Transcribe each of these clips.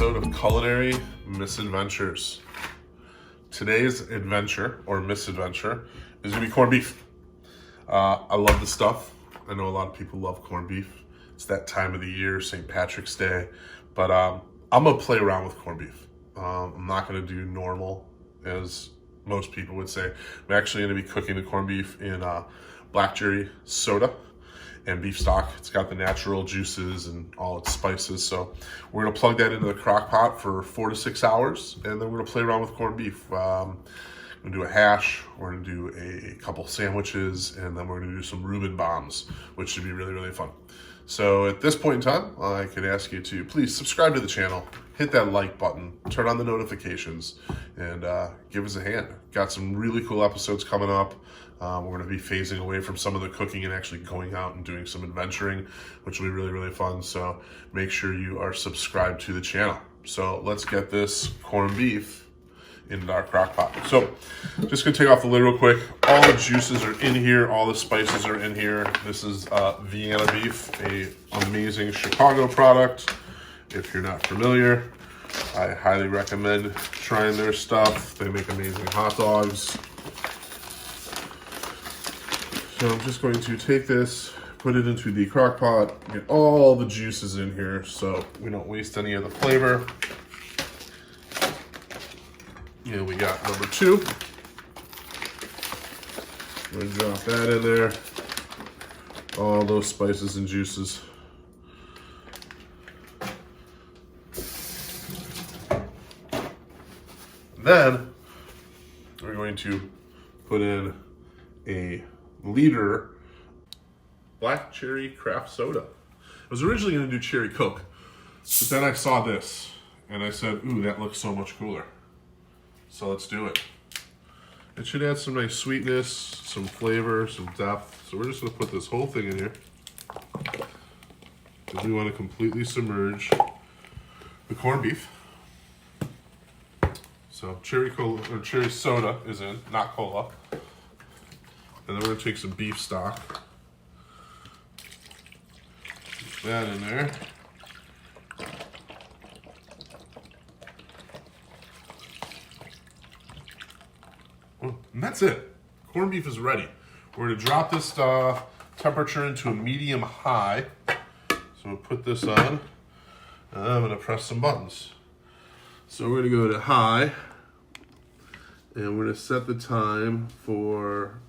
episode of Culinary Misadventures. Today's adventure, or misadventure, is going to be corned beef. I love this stuff. I know a lot of people love corned beef. It's that time of the year, St. Patrick's Day. But I'm going to play around with corned beef. I'm not going to do normal, as most people would say. I'm actually going to be cooking the corned beef in black cherry soda and beef stock. It's got the natural juices and all its spices. So we're gonna plug that into the crock pot for 4 to 6 hours, and then we're gonna play around with corned beef. We're gonna do a hash, we're gonna do a couple sandwiches, and then we're gonna do some Reuben bombs, which should be really, really fun. So at this point in time, I could ask you to please subscribe to the channel, hit that like button, turn on the notifications, and give us a hand. Got some really cool episodes coming up. We're going to be phasing away from some of the cooking and actually going out and doing some adventuring, which will be really, really fun. So make sure you are subscribed to the channel. So let's get this corned beef into our crock pot. So just going to take off the lid real quick. All the juices are in here. All the spices are in here. This is Vienna beef, a amazing Chicago product. If you're not familiar, I highly recommend trying their stuff. They make amazing hot dogs. So I'm just going to take this, put it into the crock pot, get all the juices in here so we don't waste any of the flavor. And we got number 2. I'm going to drop that in there. All those spices and juices. Then we're going to put in a liter black cherry craft soda. I was originally going to do cherry Coke, but then I saw this and I said, ooh, that looks so much cooler. So let's do it. It should add some nice sweetness, some flavor, some depth. So we're just going to put this whole thing in here. And we want to completely submerge the corned beef. So cherry cola or cherry soda is in, not cola. And then we're going to take some beef stock. Put that in there. Oh, and that's it. Corned beef is ready. We're going to drop this temperature into a medium high. So we'll put this on. And I'm going to press some buttons. So we're going to go to high. And we're going to set the time for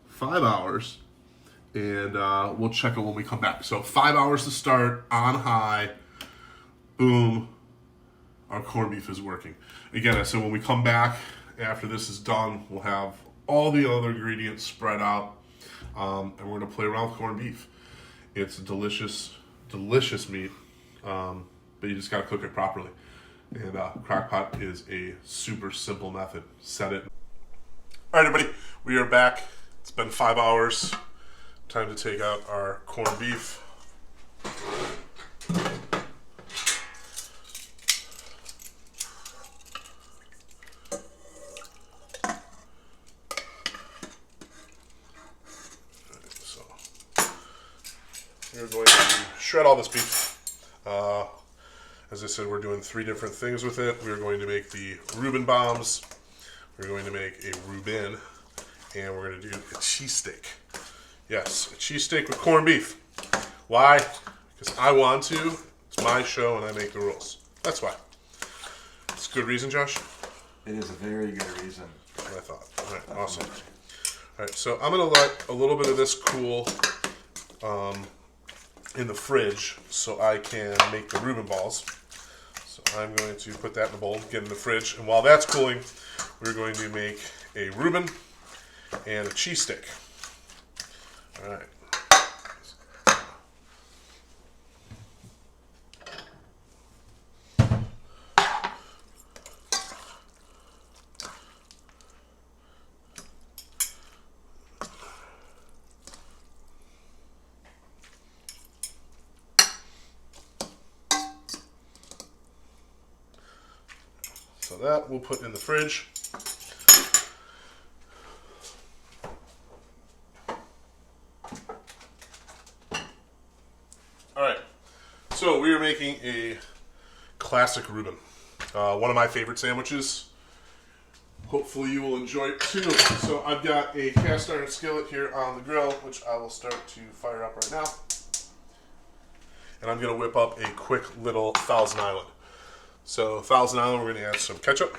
5 hours, and we'll check it when we come back. So 5 hours to start, on high, boom, our corned beef is working. Again, I said when we come back after this is done, we'll have all the other ingredients spread out, and we're gonna play around with corned beef. It's a delicious, delicious meat, but you just gotta cook it properly. And crock pot is a super simple method. Set it. All right, everybody, we are back. It's been 5 hours. Time to take out our corned beef. So we're going to shred all this beef. As I said, we're doing 3 different things with it. We're going to make the Reuben bombs. We're going to make a Reuben. And we're going to do a cheesesteak. Yes, a cheesesteak with corned beef. Why? Because I want to. It's my show and I make the rules. That's why. It's a good reason, Josh? It is a very good reason. That's what I thought. All right, awesome. All right, so I'm going to let a little bit of this cool in the fridge so I can make the Reuben balls. So I'm going to put that in the bowl, get in the fridge. And while that's cooling, we're going to make a Reuben and a cheesesteak. All right. So that we'll put in the fridge. So we are making a classic Reuben. One of my favorite sandwiches. Hopefully you will enjoy it too. So I've got a cast iron skillet here on the grill, which I will start to fire up right now. And I'm going to whip up a quick little Thousand Island. So Thousand Island, we're going to add some ketchup.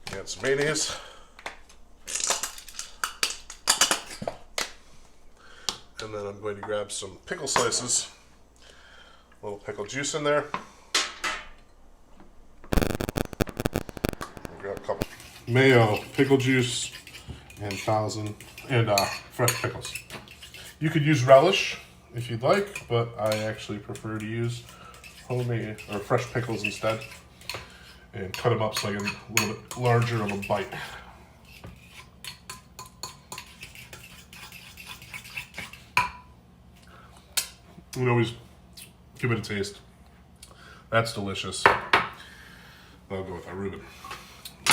Add some mayonnaise. And then I'm going to grab some pickle slices. A little pickle juice in there. I'll grab a couple. Mayo, pickle juice, and fresh pickles. You could use relish if you'd like, but I actually prefer to use homemade or fresh pickles instead. And cut them up so I get a little bit larger of a bite. You can always give it a taste. That's delicious. I'll go with our Reuben.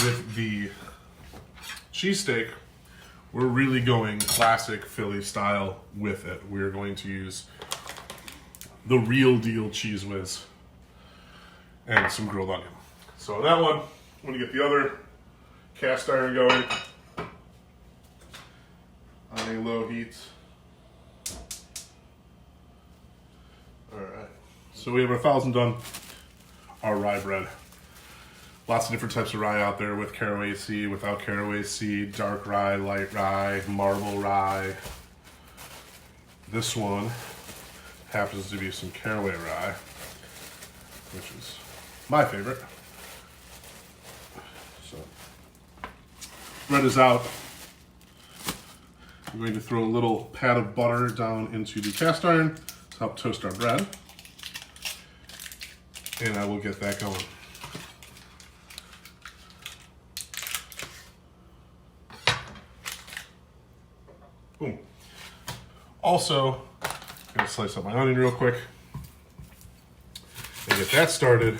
With the cheesesteak, we're really going classic Philly style with it. We're going to use the real deal Cheese Whiz and some grilled onion. So that one, I'm going to get the other cast iron going on a low heat. Alright, so we have our 1,000 done. Our rye bread. Lots of different types of rye out there with caraway seed, without caraway seed, dark rye, light rye, marble rye. This one happens to be some caraway rye, which is my favorite. So, bread is out. I'm going to throw a little pat of butter down into the cast iron to help toast our bread. And I will get that going. Boom. Also, I'm going to slice up my onion real quick and get that started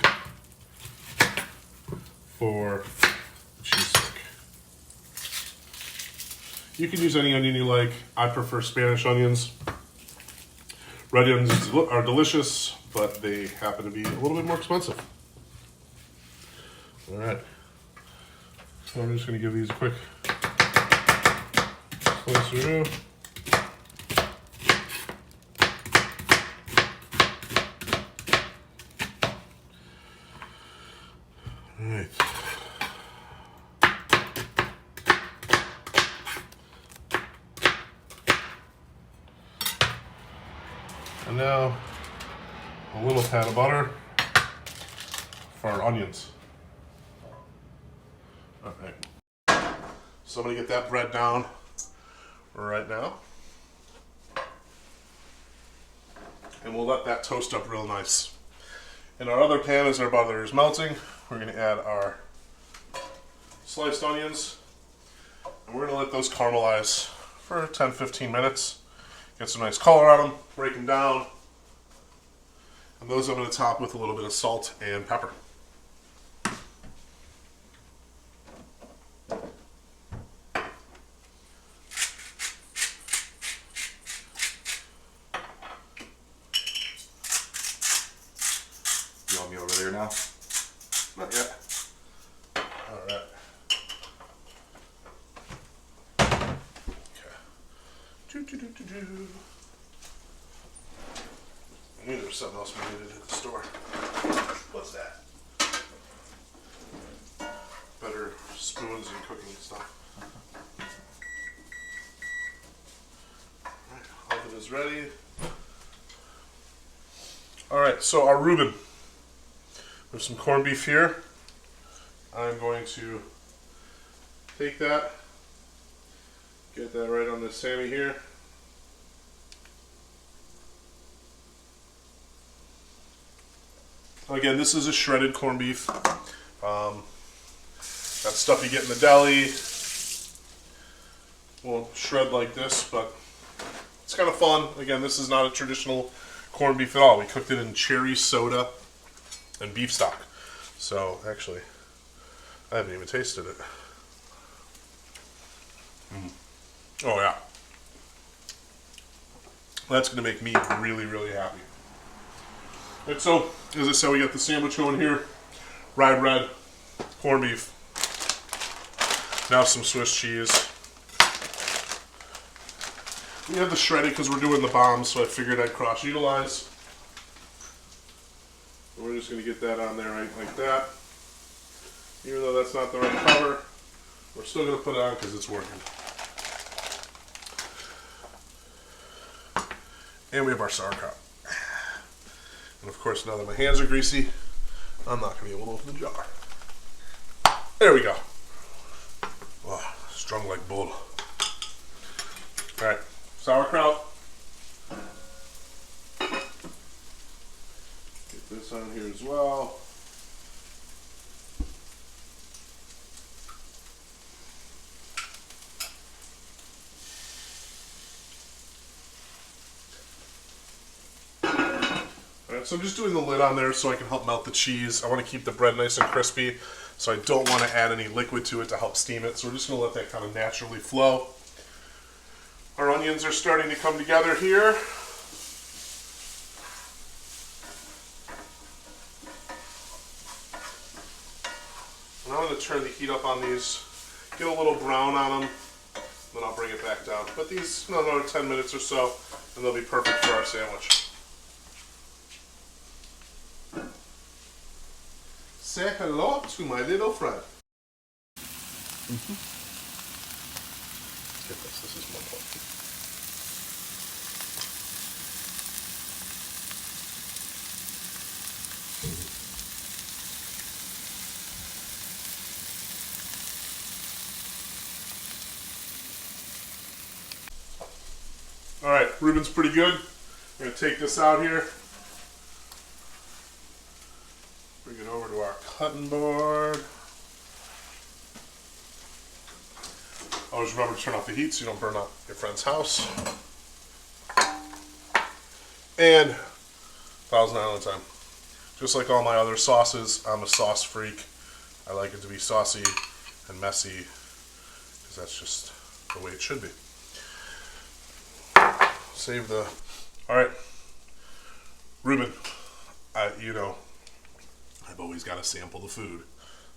for the cheese stick. You can use any onion you like. I prefer Spanish onions. Red onions are delicious, but they happen to be a little bit more expensive. All right. So I'm just going to give these a quick slice through. All right. And now a little pat of butter for our onions. All right. So I'm gonna get that bread down right now. And we'll let that toast up real nice. In our other pan, as our butter is melting, we're gonna add our sliced onions. And we're gonna let those caramelize for 10-15 minutes. Get some nice color on them, break them down. And those I'm going to top with a little bit of salt and pepper. You want me over there now? Not yet. All right. Okay. I knew there was something else we needed at the store. What's that? Better spoons and cooking stuff. Alright, all of it is ready. Alright, so our Reuben. We have some corned beef here. I'm going to take that, get that right on this Sammy here. Again, this is a shredded corned beef. That stuff you get in the deli won't shred like this, but it's kind of fun. Again, this is not a traditional corned beef at all. We cooked it in cherry soda and beef stock. So, actually, I haven't even tasted it. Oh, yeah. That's going to make me really, really happy. And so, as I said, we got the sandwich going here. Rye bread, corned beef. Now some Swiss cheese. We have the shredded because we're doing the bombs, so I figured I'd cross-utilize. We're just going to get that on there right like that. Even though that's not the right cover, we're still going to put it on because it's working. And we have our sauerkraut. And of course, now that my hands are greasy, I'm not going to be able to open the jar. There we go. Oh, strong like bull. Alright, sauerkraut. Get this on here as well. Alright, so I'm just doing the lid on there so I can help melt the cheese. I want to keep the bread nice and crispy, so I don't want to add any liquid to it to help steam it. So we're just going to let that kind of naturally flow. Our onions are starting to come together here. And I'm going to turn the heat up on these, get a little brown on them, then I'll bring it back down. But these, another 10 minutes or so, and they'll be perfect for our sandwich. Say hello to my little friend. Let's get this. This is more important. All right, Reuben's pretty good. We're gonna take this out here. Bring it over to our cutting board. Always remember to turn off the heat so you don't burn up your friend's house. And Thousand Island time. Just like all my other sauces, I'm a sauce freak. I like it to be saucy and messy because that's just the way it should be. Save the... Alright. Reuben, you know, I've always got to sample the food.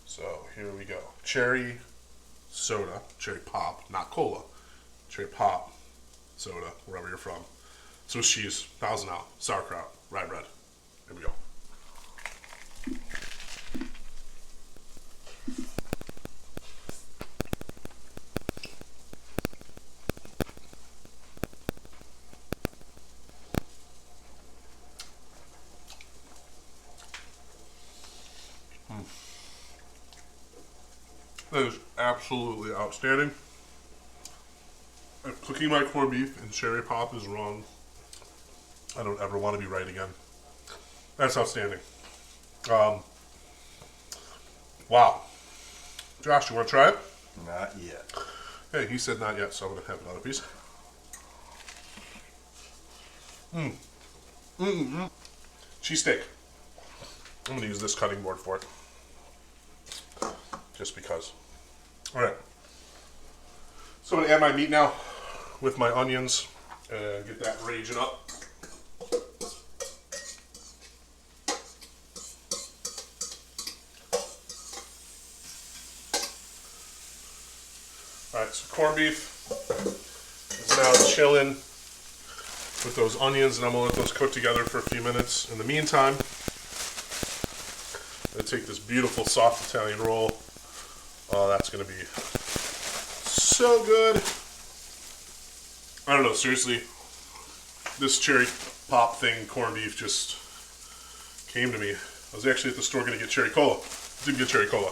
So here we go. Cherry soda, cherry pop, not cola. Cherry pop, soda, wherever you're from. Swiss cheese, Thousand Island, sauerkraut, rye bread. Here we go. That is absolutely outstanding. If cooking my corned beef and cherry pop is wrong, I don't ever want to be right again. That's outstanding. Wow. Josh, you want to try it? Not yet. Hey, he said not yet, so I'm going to have another piece. Cheesesteak. I'm going to use this cutting board for it. Just because. Alright. So I'm going to add my meat now with my onions and get that raging up. Alright, so corned beef is now chilling with those onions, and I'm going to let those cook together for a few minutes. In the meantime, I'm going to take this beautiful soft Italian roll. Oh, that's going to be so good. I don't know, seriously, this cherry pop thing, corned beef, just came to me. I was actually at the store going to get cherry cola. Didn't get cherry cola.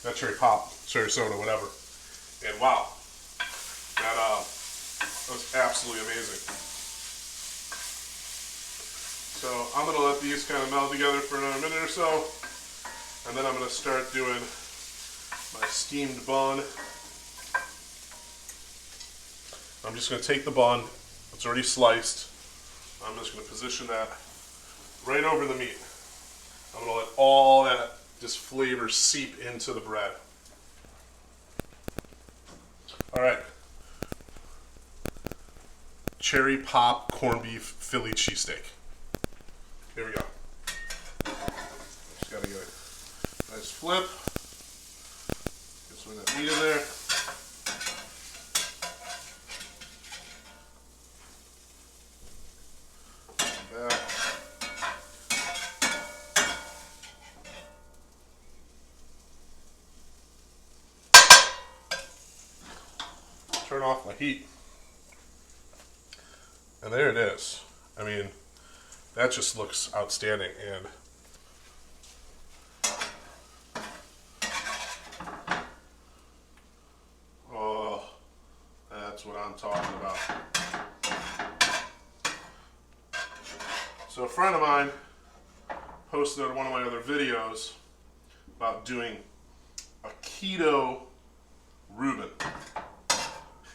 Got cherry pop, cherry soda, whatever. And wow, that was absolutely amazing. So I'm going to let these kind of meld together for another minute or so, and then I'm going to start doing my steamed bun. I'm just going to take the bun, it's already sliced, I'm just going to position that right over the meat. I'm going to let all that just flavor seep into the bread. Alright. cherry pop corned beef Philly cheesesteak. Here we go. Just gotta get a nice flip. Get some of that meat in there. Back. Turn off my heat. And there it is. I mean, that just looks outstanding. And oh, that's what I'm talking about. So a friend of mine posted one of my other videos about doing a keto Reuben.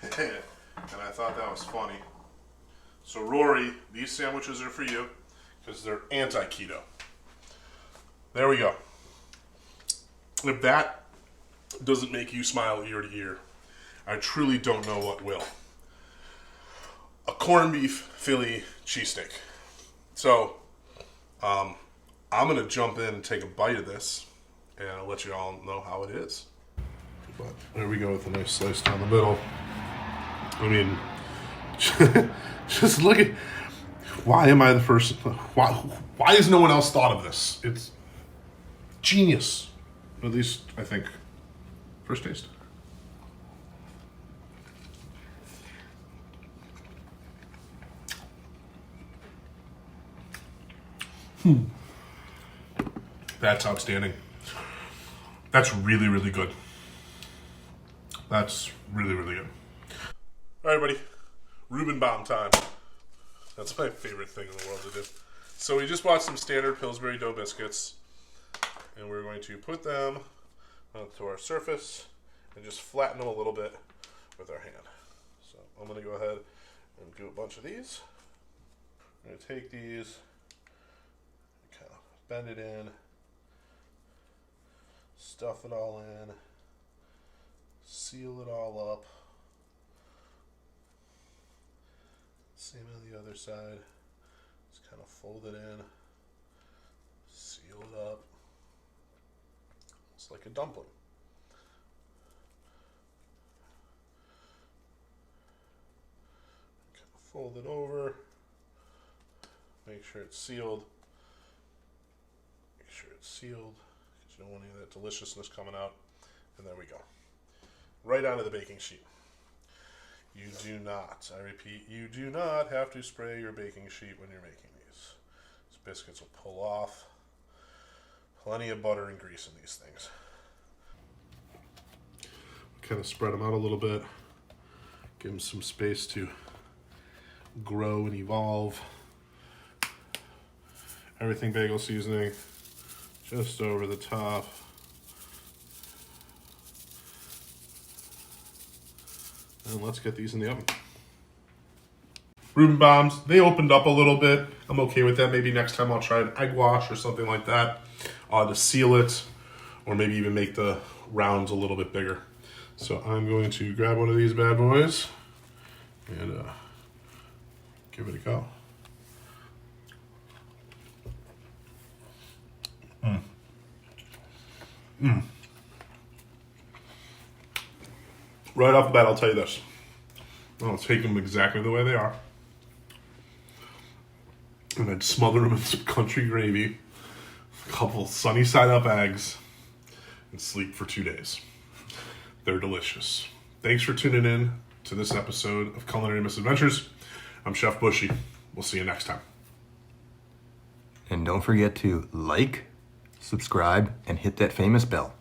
And I thought that was funny. So Rory, these sandwiches are for you because they're anti-keto. There we go. If that doesn't make you smile ear to ear, I truly don't know what will. A corned beef Philly cheesesteak. So I'm going to jump in and take a bite of this, and I'll let you all know how it is. But there we go with a nice slice down the middle. I mean, just look at, why am I the first, why has no one else thought of this? It's genius. At least, I think, first taste. That's outstanding. That's really, really good. That's really, really good. All right, everybody. Reuben bomb time. That's my favorite thing in the world to do. So we just bought some standard Pillsbury dough biscuits, and we're going to put them onto our surface and just flatten them a little bit with our hand. So I'm going to go ahead and do a bunch of these. I'm going to take these, kind of bend it in, stuff it all in, seal it all up. Same on the other side. Just kind of fold it in, seal it up. It's like a dumpling. Kind of fold it over. Make sure it's sealed. Make sure it's sealed because you don't want any of that deliciousness coming out. And there we go. Right onto the baking sheet. You do not, I repeat, you do not have to spray your baking sheet when you're making these. These biscuits will pull off. Plenty of butter and grease in these things. Kind of spread them out a little bit. Give them some space to grow and evolve. Everything bagel seasoning just over the top. And let's get these in the oven. Reuben bombs, they opened up a little bit. I'm okay with that. Maybe next time I'll try an egg wash or something like that to seal it, or maybe even make the rounds a little bit bigger. So I'm going to grab one of these bad boys and give it a go. Right off the bat, I'll tell you this. I'll take them exactly the way they are. And I'd smother them in some country gravy, a couple sunny side up eggs, and sleep for 2 days. They're delicious. Thanks for tuning in to this episode of Culinary Misadventures. I'm Chef Bushy. We'll see you next time. And don't forget to like, subscribe, and hit that famous bell.